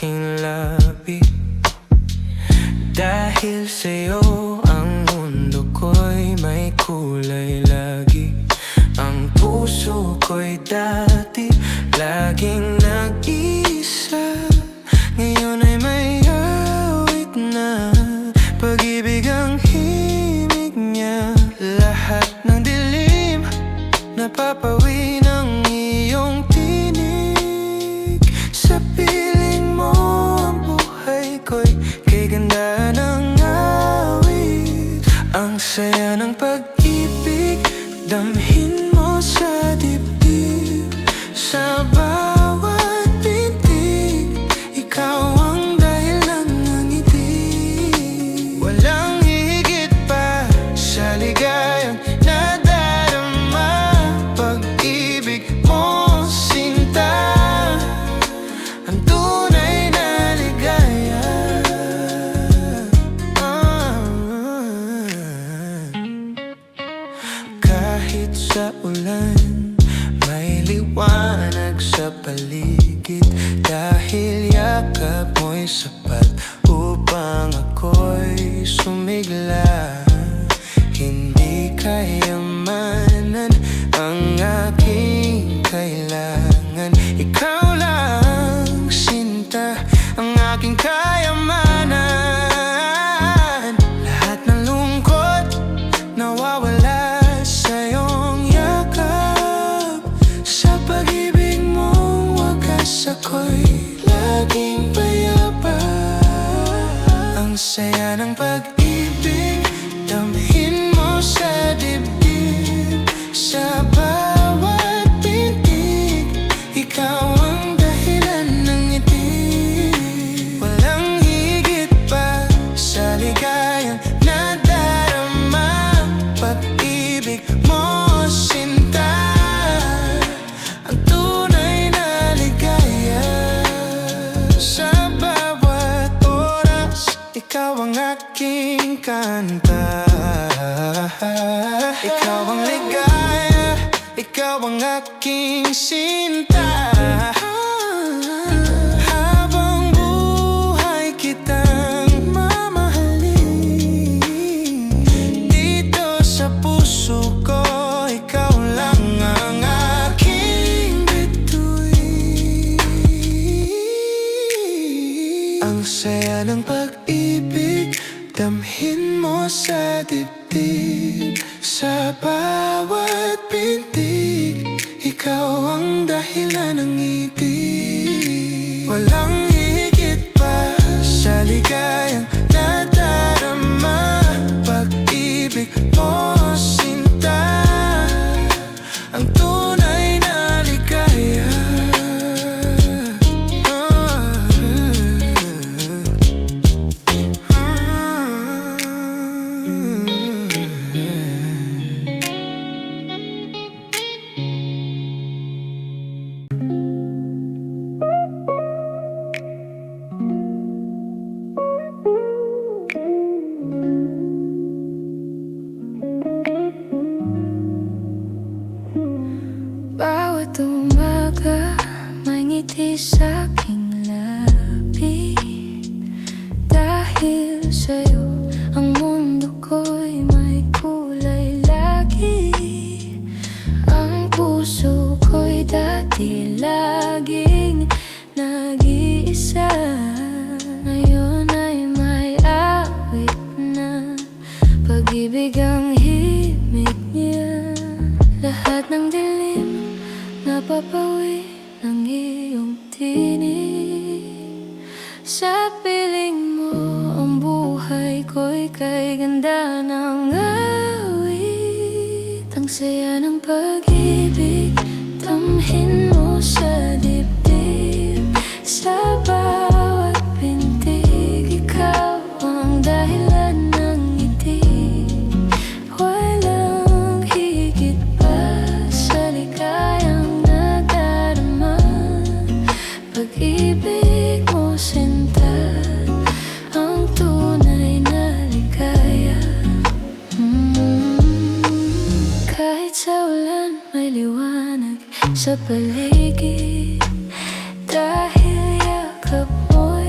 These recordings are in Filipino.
aking labi. Dahil sa'yo ang mundo ko'y may kulay lagi. Ang puso ko'y dati laging nag-iisa, ngayon ay may awit na. Pag-ibig ang himig niya, lahat ng dilim napapawi ng iyong tinig. Sa piling mo ang buhay ko'y kay ganda ng awit. Ang saya ng pag-ibig, damhin mo sa dibdib. Sa bawat bintig, ikaw ang dahilan ng ngiti. Walang hihigit pa sa ligayang nadarama. Pag-ibig mo, sinta, ang tunay na ligaya. Kahit sa ulan, may liwanag sa paligid. Dahil yakap mo'y sapat upang ako'y sumigla. Hindi kayamanan ang aking kailangan. Ikaw lang, sinta, ang aking kayamanan. Lahat ng lungkot nawawala sa iyong yakap. Sa pag-ibig mong wagas ako'y laging payapa. Ang saya ng pag-ibig, damhin mo sa dibdib. Sa bawat bintig, ikaw ang dahilan ng ngiti. Walang higit pa sa ligayang nadarama. Pag-ibig mo, sinta, ang tunay na ligaya. Sa bawat oras, ikaw ang aking kanta. Ikaw ang ligaya, ikaw ang aking sinta. Habang buhay kitang mamahalin. Dito sa puso ko, ikaw lang ang aking bituin. Ang saya ng pag-ibig, damhin mo sa dibdib. Sa bawat bintig, ikaw ang dahilan ng ngiti. Walang higit pa sa ligayang nadarama. Pag-ibig mo, sinta, ang tunay na ligaya. Bawat umaga, may ngiti sa aking labi. Dahil sa'yo, ang mundo ko'y may kulay lagi. Ang puso ko'y dati laging nag-iisa, ngayon ay may awit na. Pag-ibig ang himig niya, lahat ng dilim napapawi ng iyong tinig. Sa piling mo ang buhay ko'y kay ganda ng awit. Ang saya ng pag-ibig, damhin mo sa dibdib. Sa bawat bintig, ikaw ang dahilan ng ngiti. Walang higit pa sa ligayang nadarama. Pag-ibig mo, sinta, ang tunay na ligaya. Kahit sa ulan, may liwanag sa paligid. Dahil yakap mo'y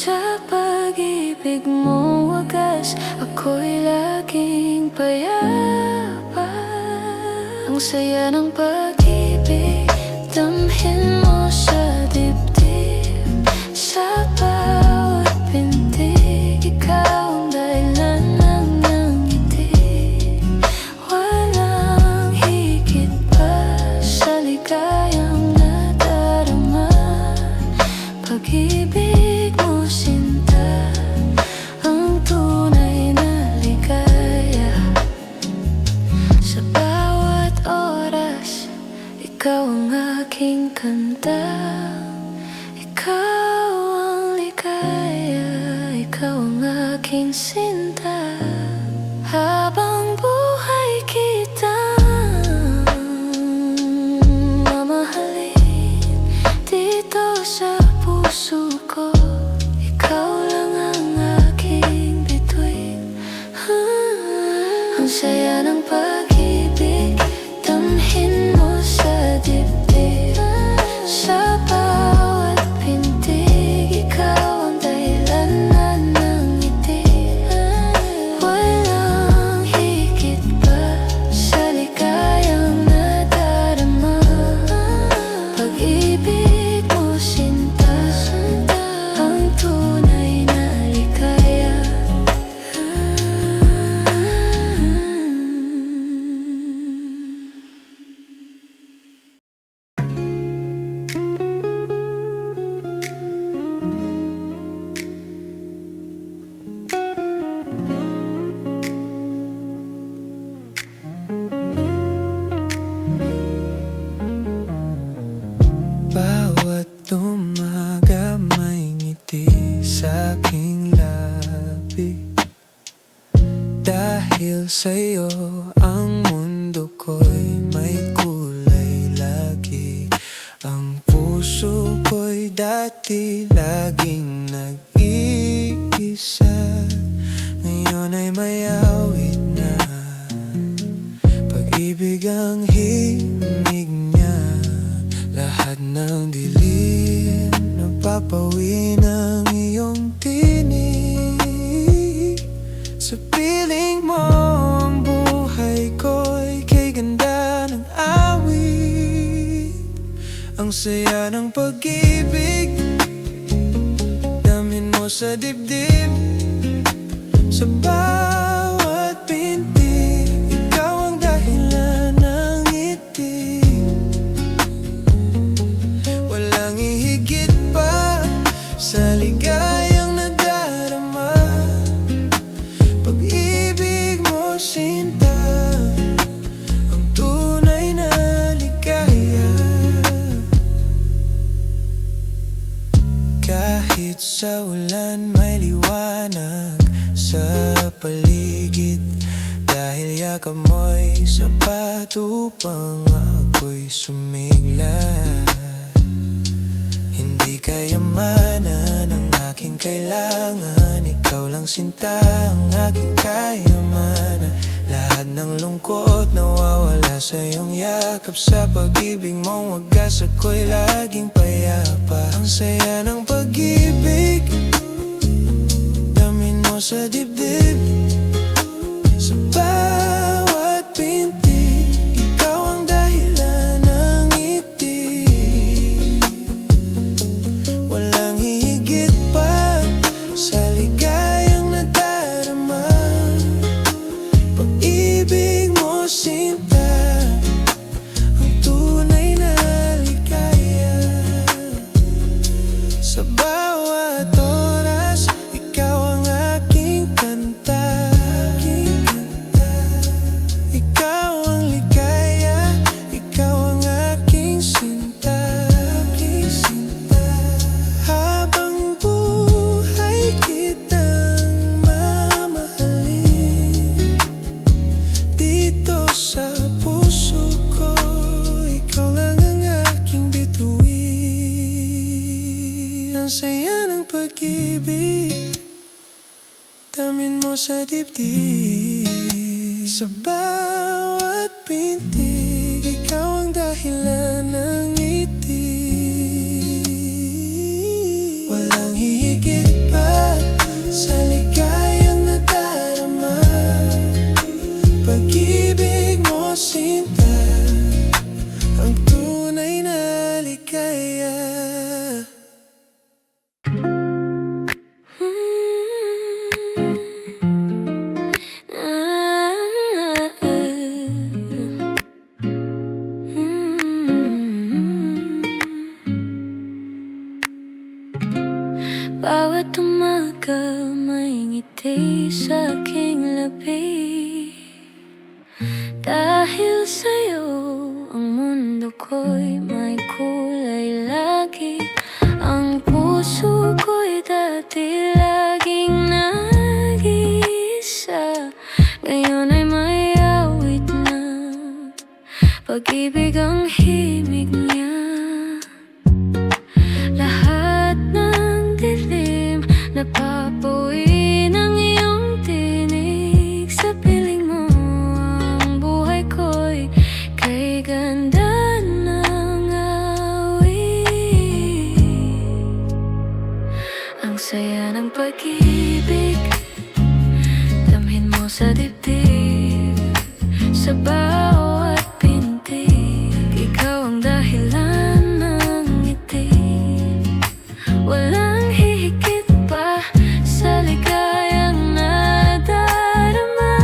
Sa pag-ibig mo wagas, ako'y laging payapa. Ang saya ng pag-ibig, damhin mo sa dibdib. Sa bawat pintig, ikaw ang dahilan ng iyong ngiti. Walang higit pa sa ligayang nadarama. Pag-ibig mo sinta, ang tunay na ligaya. Sa bawat oras, ikaw ang aking kanta. Ikaw ang ligaya, ikaw ang aking sinta. Habang buhay kitang mamahalin dito sa puso ko. Ikaw lang ang aking bituin. Ang saya ng pag-ibig, damhin mo sa dibdib. Sa bawat pintig, ikaw ang dahilan ng ngiti. Walang higit pa sa ligayang nadarama. Pag-ibig mo sinta, ang tunay na ligaya. Bawat umaga may ngiti sa aking labi. Dahil sa'yo ang mundo ko'y may kulay lagi. Ang puso ko'y dati laging nag-iisa, ngayon ay may awit na. Pag-ibig ang himig niya, lahat ng dilim napapawi ng iyong tinig. Sa piling mo ang buhay ko'y kay ganda ng awit. Ang saya ng pag-ibig, damin mo sa dibdib. Sa bawat pintig, ikaw ang dahilan ng ngiti. Walang ihigit pa sa ligayang nadarama. Pag-ibig mo sinta, ang tunay na ligaya. Kahit sa ulan may liwanag sa paligid, dahil yakap mo'y sapat upang ako'y sumiglat. Hindi kayamanan ang aking kailangan, ikaw lang sinta ang aking kayamanan. Lahat ng lungkot nawawala sa iyong yakap. Sa pag-ibig mong wagas, ako'y laging payapa. Ang saya ng pag-ibig, damin mo sa dibdib. Sa bawat pintig, ikaw ang dahilan ng ngiti. Walang higit pa sa ligayang nadarama. Pag-ibig mo sinta, ang tunay na ligaya. Sa bawat oras, ikaw ang aking kanta. Ikaw ang ligaya, ikaw ang aking sinta. Habang buhay kitang mamahalin dito sa puso ko. Ikaw lang ang aking bituin. Ang saya ng pag-ibig, damin mo sa dibdib. Sa bawat pintig, ikaw ang dahilan ng ngiti. Walang hihigit pa bawat umaga may ngiti sa aking labi. Dahil sa'yo ang mundo ko'y may kulay lagi. Ang puso ko'y dati laging nag-iisa, ngayon ay may awit na, pag-ibig ang himig niya. Lahat ng dilim napapawi ng iyong tinig. Sa piling mo ang buhay ko'y kay ganda ng awit. Ang saya ng pag-ibig, damhin mo sa dibdib. Sa bawat pintig, ikaw ang dahilan ng ngiti. Walang hihigit pa sa ligayang nadarama.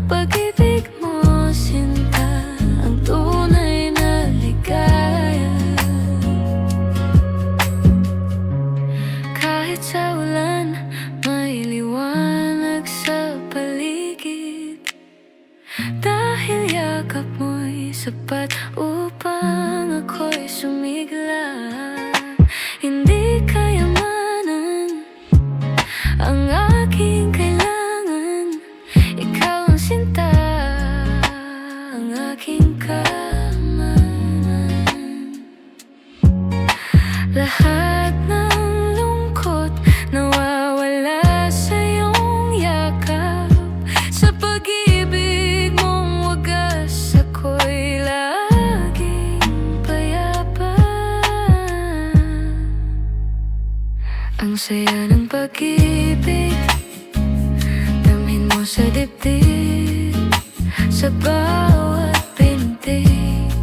Pag-ibig mo, sinta, ang tunay na ligaya. Kahit sa ulan, may liwanag sa paligid. Dahil yakap mo'y sapat upang ako'y sumigla. Hindi kayamanan ang aking kailangan, ikaw ang sinta, ang aking kamanan. Lahat ng lungkot nawawala sa iyong yakap. Sa pag-ibig mong wagas, ako'y laging payapa. Ang saya ng pag-ibig, damhin mo sa dibdib. Sa bawat pintig,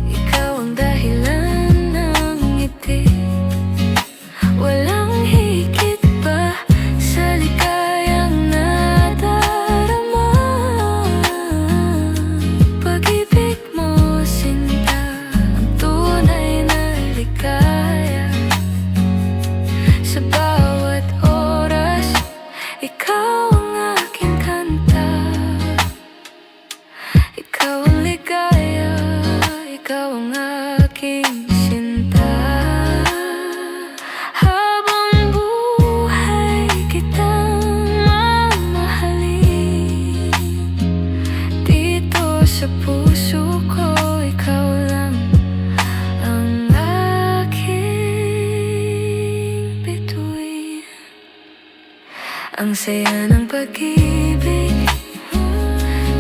ikaw ang dahilan ng ngiti. Walang higit pa sa ligayang nadarama. Pag-ibig mo, sinta, ang tunay na ligaya. Sa bawat oras, ikaw ang aking kanta. Ikaw ang ligaya, ikaw ang aking sinta. Habang buhay kitang mamahalin. Dito sa puso ko, ikaw lang ang aking bituin. Ang saya ng pag-ibig,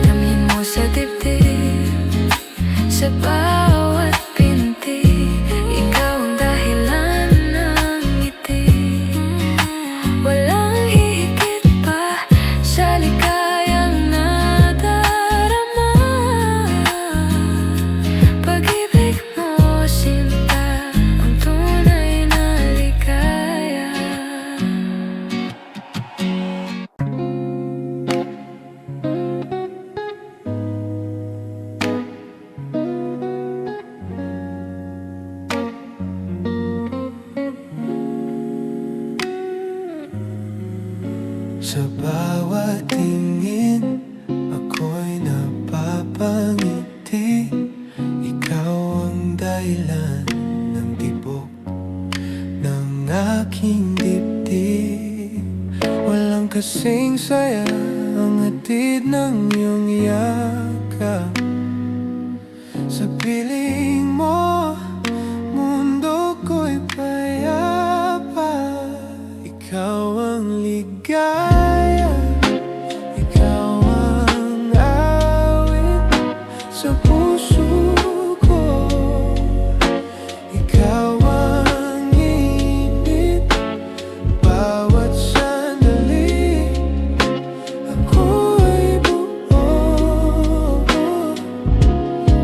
damhin mo sa dibdib. Sa bawat pintig, ikaw ang dahilan ng ngiti. Walang higit pa sa ligayang nadarama. Pag-ibig mo, sinta, ang tunay na ligaya. Sa bawat tingin, ako'y napapangiti. Ikaw ang dahilan ng tibok ng aking dibdib. Walang kasing saya ang hatid ng iyong yakap. Sa piling mo, mundo ko'y payapa. Ikaw ang ligaya, ikaw ang awit sa puso ko. Ikaw ang init, bawat sandali ako'y buo.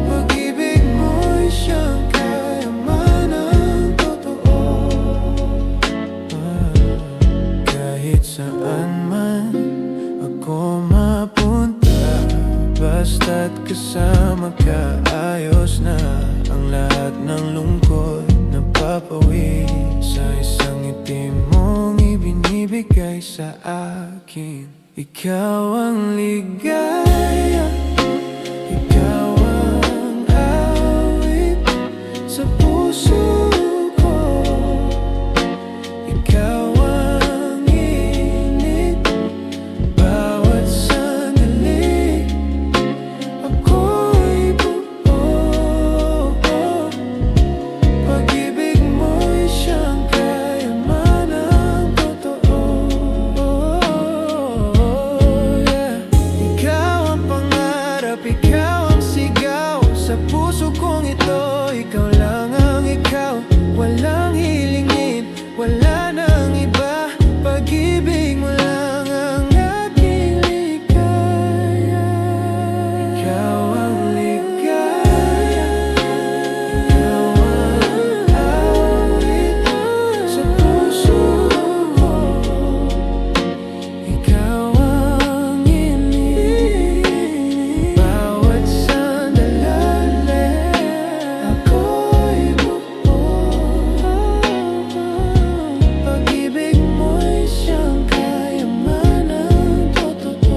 Pag-ibig mo'y siyang kayamanang totoo. Kahit saan man ako mapunta, basta't kasama ka, ayos na ang lahat ng lungkot. Napapawi sa isang sa akin. Ikaw ang ligaya, ikaw ang awit sa puso ko. Ikaw ang init, bawat sandali ako'y buo. Pag-ibig mo'y siyang kayamanang totoo. Ikaw ang pangarap, ikaw ang sigaw sa puso kong ito. Ikaw lang ang ikaw, walang hilingin, wala nang iba. Pag-ibig mo lang ang aking ligaya. Ikaw ang ligaya, ikaw ang awit sa puso ko. Ikaw ang init, bawat sandali ako'y buo. Pag-ibig mo'y siyang kayamanang totoo.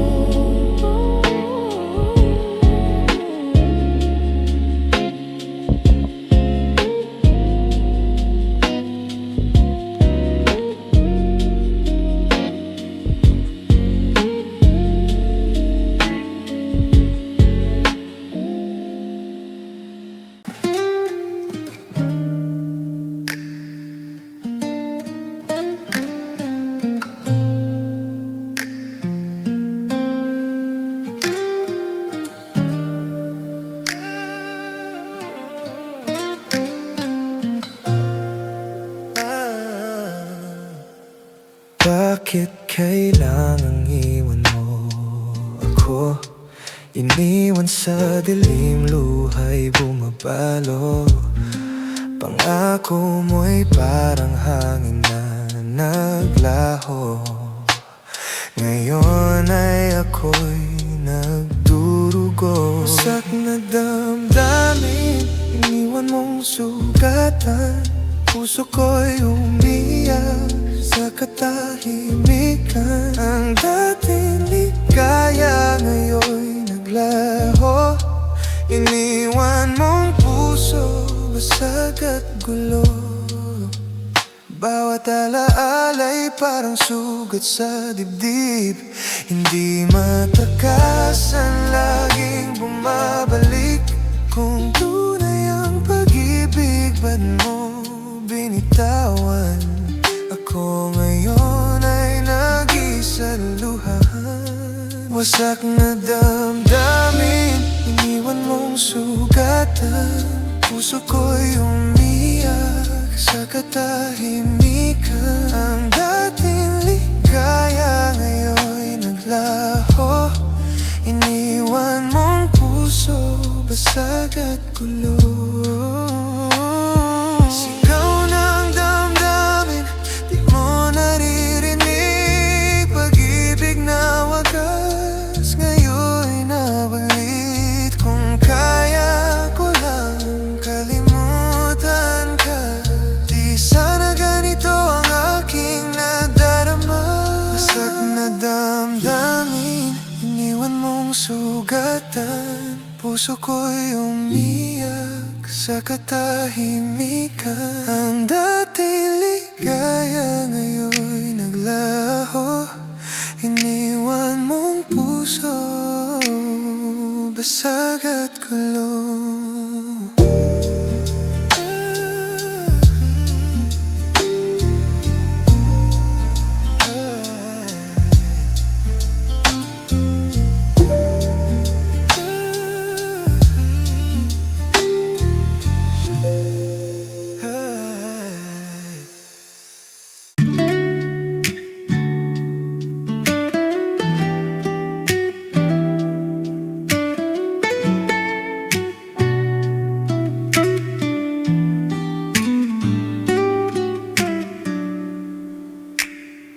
Bakit kailangang iwan mo ako? Iniwan sa dilim, luhay bumabalo. Pangako mo'y parang hangin na naglaho. Ngayon ay ako'y nagdurugo. Wasak na damdamin, iniwan mong sugatan. Puso ko'y umiyak sa katahimikan. Ang dating ligaya ngayon'y naglaho. Iniwan mong puso, basag at gulo. Bawat alaala'y parang sugat sa dibdib. Hindi matakasan, laging bumabalik. Kung tunay ang pag-ibig, ba't mo binitawan? Ako ngayon ay nag-isa luhan. Wasak na damdamin, iniwan mong sugatan. Puso ko'y umiyak sa katahimikan. Ang dating ligaya ngayon'y naglaho. Iniwan mong puso, basag at gulo. Sigaw ng damdamin, di mo naririnig. Pag-ibig na wagas, ngayon'y nabalik. Kung kaya ko lang kalimutan ka, di sana ganito ang aking nadarama. Wasak na damdamin, iniwan mong sugatan. Puso ko'y umiyak sa katahimikan. Ang dating ligaya ngayon'y naglaho. Iniwan mong puso, basag at gulo.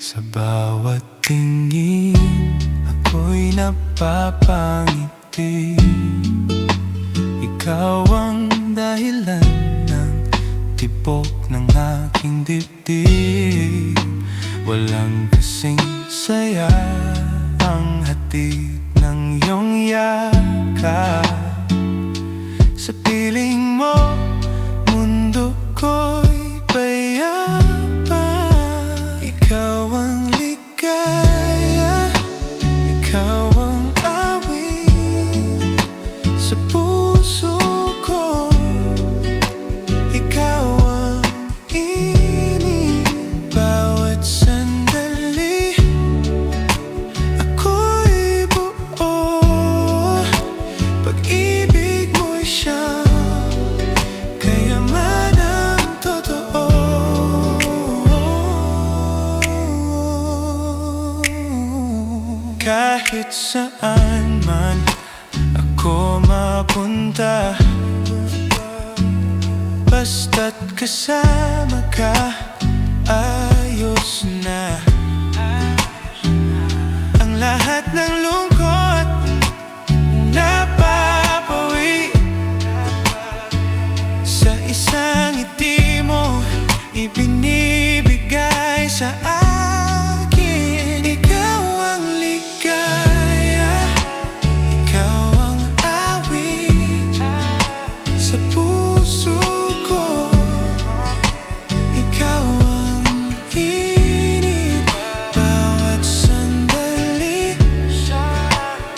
Sa bawat tingin, ako'y napapangiti. Ikaw ang dahilan ng tibok ng aking dibdib. Walang kasing saya ang hatid ng iyong yakap. Sa piling mo, mundo ko'y payapa. Ikaw ang ligaya, ikaw ang awit sa puso ko. Ikaw ang init bawat sandali. Ako'y buo, pag-ibig mo'y siyang kayamanang totoo. Kahit saan man ako mapunta, basta't kasama ka, ayos na. Ang lahat ng lungkot napapawi sa isang ngiti mo, ibinibigay sa akin. Ikaw ang ligaya, ikaw ang awit sa puso ko. Ikaw ang init bawat sandali.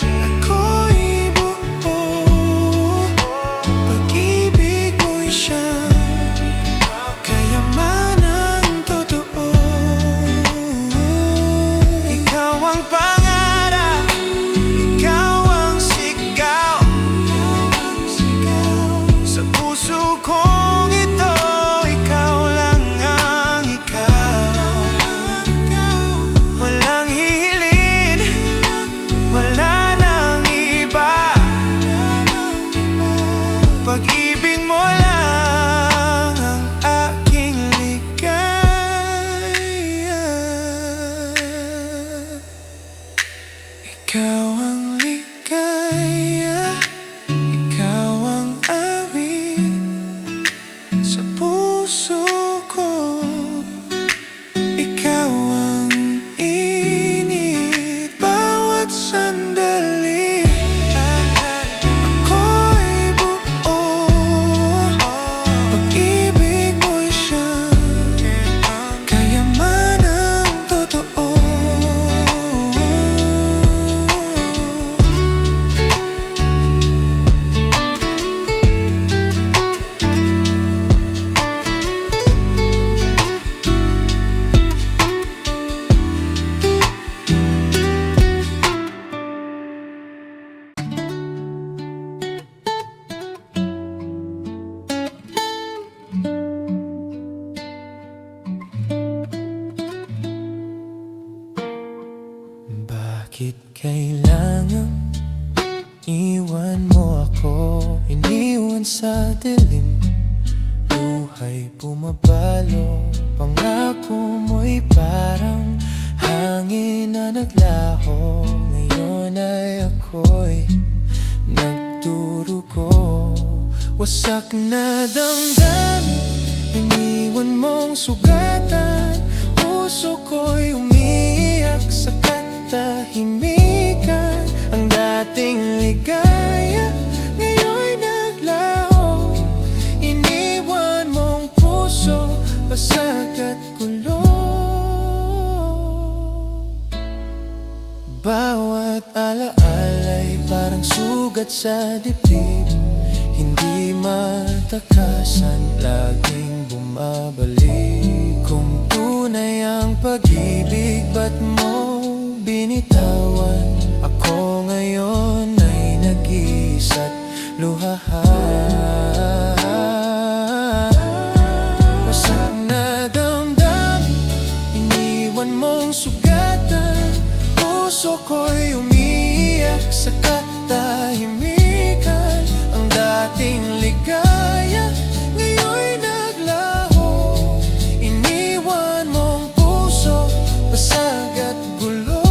Ako'y buo, pag-ibig mo'y siyang kayamanang totoo. Ikaw ang pangarap, ikaw ang sigaw sa puso kong ito. Ikaw lang ang ikaw, walang hihilin, wala nang iba. Pag-ibig mo lang ang aking ligaya. Ikaw ang ligaya, ikaw ang awit sa puso ko. Ikaw ang init bawat sandali. Ako'y buo, pag-ibig mo'y siyang kayamanang totoo. Bakit kailangan iwan mo ako? Iniwan sa dilim, luha'y bumabalo. Pangako mo'y parang hangin na naglaho. Ngayon ay ako'y nagdurugo. Wasak na damdamin, iniwan mong sugatan. Puso ko'y umiiyak sa katahimikan. Ang dating ligaya, ngayon'y naglaho. Iniwan mong puso, basag at gulo. Bawat alaala'y parang sugat sa dibdib. Hindi matakasan, laging bumabalik. Kung tunay ang pag-ibig, ba't mo binitawan? Ako ngayon ay nag-iisa't luhaha. Wasak na damdamin, iniwan mong sugatan. Puso ko'y umiiyak sa katahimikan. Ang dating ligaya, ngayon'y naglaho. Iniwan mong puso, basag at gulo.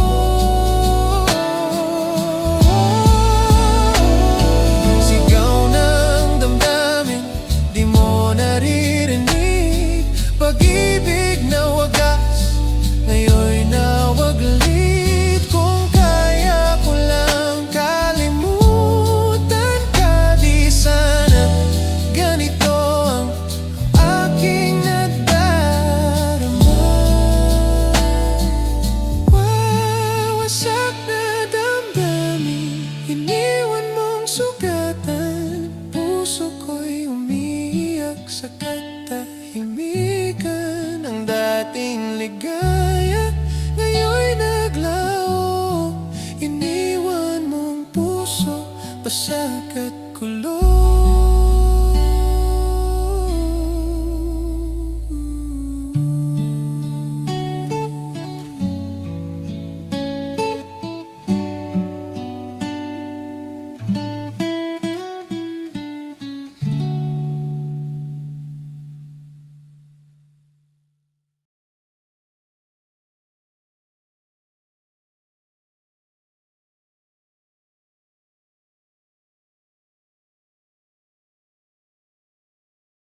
Sigaw ng damdamin, di mo naririnig. Pag-ibig na wagas, ngayon'y nawaglit. wasak at kulog.